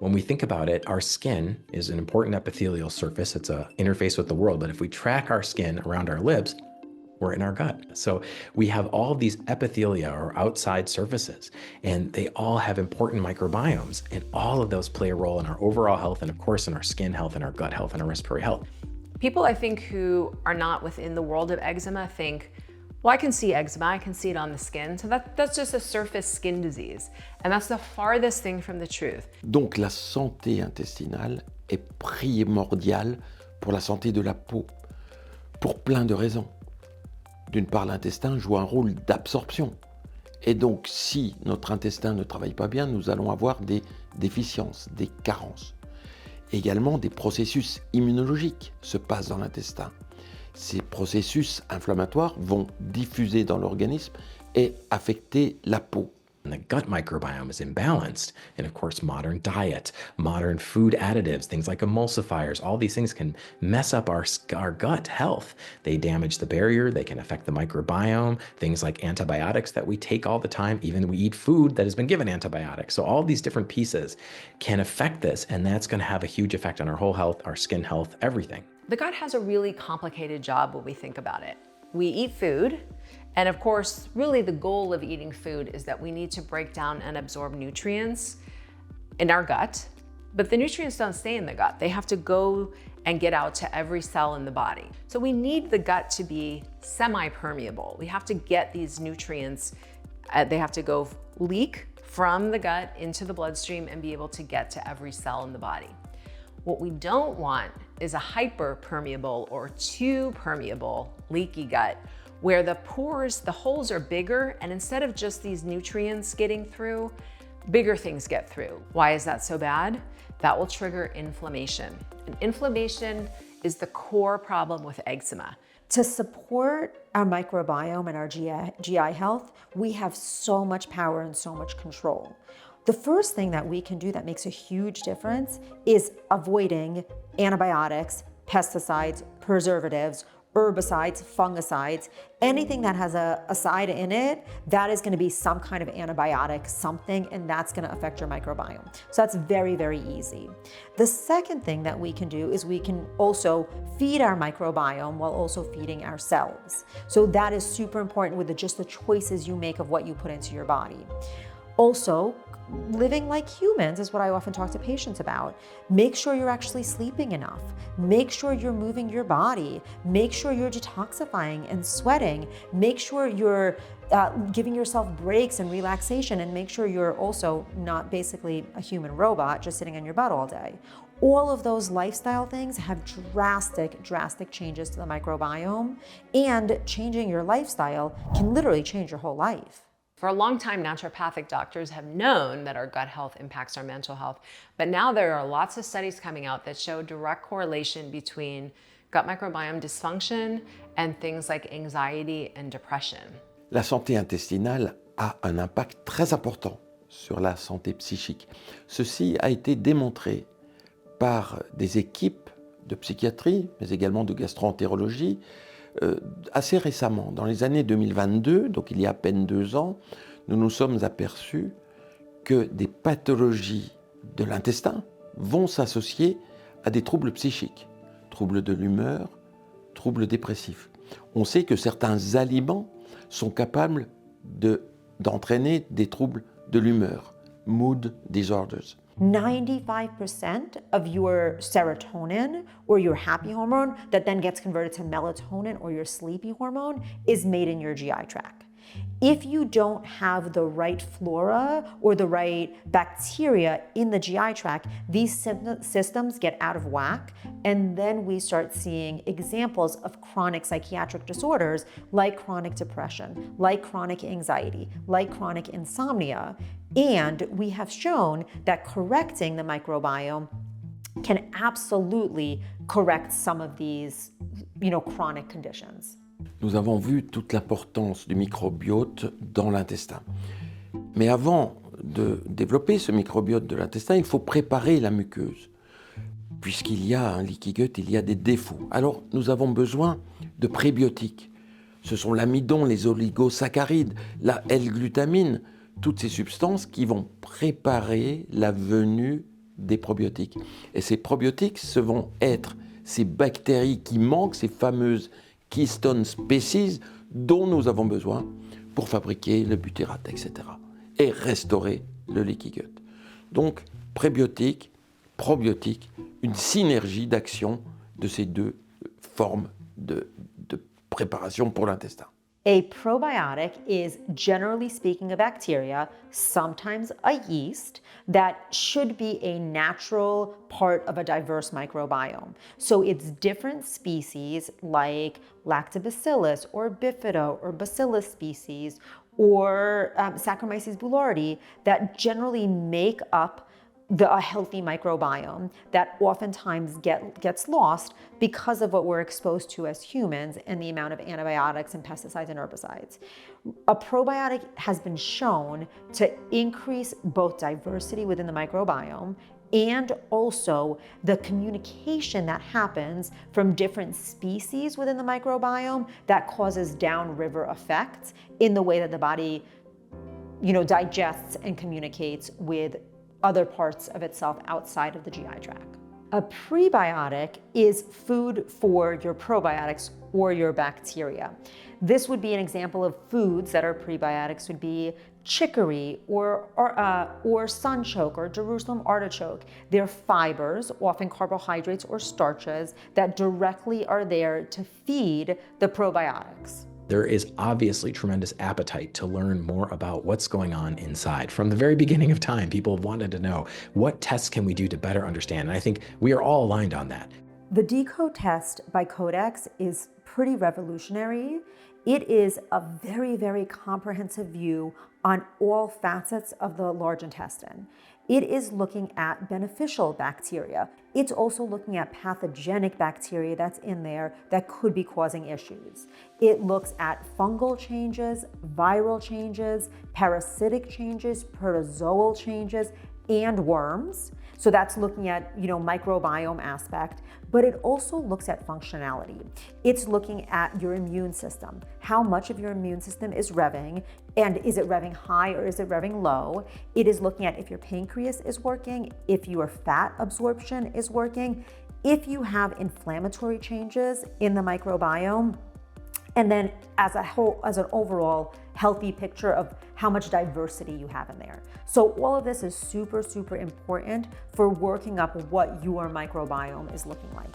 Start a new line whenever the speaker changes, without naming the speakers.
When we think about it, our skin is an important epithelial surface. It's an interface with the world. But if we track our skin around our lips, we're in our gut. So we have all of these epithelia or outside surfaces, and they all have important microbiomes, and all of those play a role in our overall health and, of course, in our skin health and our gut health and our respiratory health.
People, I think, who are not within the world of eczema think, well, I can see eczema, I can see it on the skin, so that's just a surface skin disease. And that's the farthest thing from the truth.
Donc la santé intestinale est primordiale pour la santé de la peau, pour plein de raisons. D'une part, l'intestin joue un rôle d'absorption. Et donc, si notre intestin ne travaille pas bien, nous allons avoir des déficiences, des carences. Également, des processus immunologiques se passent dans l'intestin. Ces processus inflammatoires vont diffuser dans l'organisme et affecter la peau.
And the gut microbiome is imbalanced. And of course, modern diet, modern food additives, things like emulsifiers, all these things can mess up our gut health. They damage the barrier, they can affect the microbiome, things like antibiotics that we take all the time, even we eat food that has been given antibiotics. So all these different pieces can affect this, and that's going to have a huge effect on our whole health, our skin health, everything.
The gut has a really complicated job when we think about it. We eat food, and of course, really the goal of eating food is that we need to break down and absorb nutrients in our gut, but the nutrients don't stay in the gut. They have to go and get out to every cell in the body. So we need the gut to be semi-permeable. We have to get these nutrients, they have to go leak from the gut into the bloodstream and be able to get to every cell in the body. What we don't want is a hyperpermeable or too permeable leaky gut where the pores, the holes are bigger, and instead of just these nutrients getting through, bigger things get through. Why is that so bad? That will trigger inflammation. And inflammation is the core problem with eczema.
To support our microbiome and our GI health, we have so much power and so much control. The first thing that we can do that makes a huge difference is avoiding antibiotics, pesticides, preservatives, herbicides, fungicides, anything that has a side in it, that is going to be some kind of antibiotic, something, and that's going to affect your microbiome. So that's very, very easy. The second thing that we can do is we can also feed our microbiome while also feeding ourselves. So that is super important with just the choices you make of what you put into your body. Also, living like humans is what I often talk to patients about. Make sure you're actually sleeping enough. Make sure you're moving your body. Make sure you're detoxifying and sweating. Make sure you're giving yourself breaks and relaxation, and make sure you're also not basically a human robot just sitting on your butt all day. All of those lifestyle things have drastic changes to the microbiome, and changing your lifestyle can literally change your whole life.
For a long time, naturopathic doctors have known that our gut health impacts our mental health, but now there are lots of studies coming out that show direct correlation between gut microbiome dysfunction and things like anxiety and depression.
La santé intestinale a un impact très important sur la santé psychique. Ceci a été démontré par des équipes de psychiatrie, mais également de gastroentérologie, assez récemment, dans les années 2022, donc il y a à peine 2 ans, nous nous sommes aperçus que des pathologies de l'intestin vont s'associer à des troubles psychiques, troubles de l'humeur, troubles dépressifs. On sait que certains aliments sont capables d'entraîner des troubles de l'humeur, mood disorders.
95% of your serotonin or your happy hormone that then gets converted to melatonin or your sleepy hormone is made in your GI tract. If you don't have the right flora or the right bacteria in the GI tract, these systems get out of whack, and then we start seeing examples of chronic psychiatric disorders like chronic depression, like chronic anxiety, like chronic insomnia. And we have shown that correcting the microbiome can absolutely correct some of these, chronic conditions.
Nous avons vu toute l'importance du microbiote dans l'intestin. Mais avant de développer ce microbiote de l'intestin, il faut préparer la muqueuse. Puisqu'il y a un leaky gut, il y a des défauts. Alors, nous avons besoin de prébiotiques. Ce sont l'amidon, les oligosaccharides, la L-glutamine, toutes ces substances qui vont préparer la venue des probiotiques. Et ces probiotiques, ce vont être ces bactéries qui manquent, ces fameuses keystone species dont nous avons besoin pour fabriquer le butyrate, etc. et restaurer le leaky gut. Donc, prébiotiques, probiotiques, une synergie d'action de ces deux formes de préparation pour l'intestin.
A probiotic is, generally speaking, a bacteria, sometimes a yeast, that should be a natural part of a diverse microbiome. So it's different species like Lactobacillus or Bifido or Bacillus species or Saccharomyces boulardii that generally make up a healthy microbiome that oftentimes gets lost because of what we're exposed to as humans and the amount of antibiotics and pesticides and herbicides. A probiotic has been shown to increase both diversity within the microbiome and also the communication that happens from different species within the microbiome that causes downriver effects in the way that the body, digests and communicates with other parts of itself outside of the GI tract. A prebiotic is food for your probiotics or your bacteria. This would be an example of foods that are prebiotics would be chicory or sunchoke or Jerusalem artichoke. They're fibers, often carbohydrates or starches, that directly are there to feed the probiotics.
There is obviously tremendous appetite to learn more about what's going on inside. From the very beginning of time, people have wanted to know, what tests can we do to better understand? And I think we are all aligned on that.
The Decode test by Codex is pretty revolutionary. It is a very, very comprehensive view on all facets of the large intestine. It is looking at beneficial bacteria. It's also looking at pathogenic bacteria that's in there that could be causing issues. It looks at fungal changes, viral changes, parasitic changes, protozoal changes, and worms. So that's looking at, microbiome aspect, but it also looks at functionality. It's looking at your immune system. How much of your immune system is revving, and is it revving high or is it revving low? It is looking at if your pancreas is working, if your fat absorption is working, if you have inflammatory changes in the microbiome, and then as an overall healthy picture of how much diversity you have in there. So all of this is super, super important for working up what your microbiome is looking like.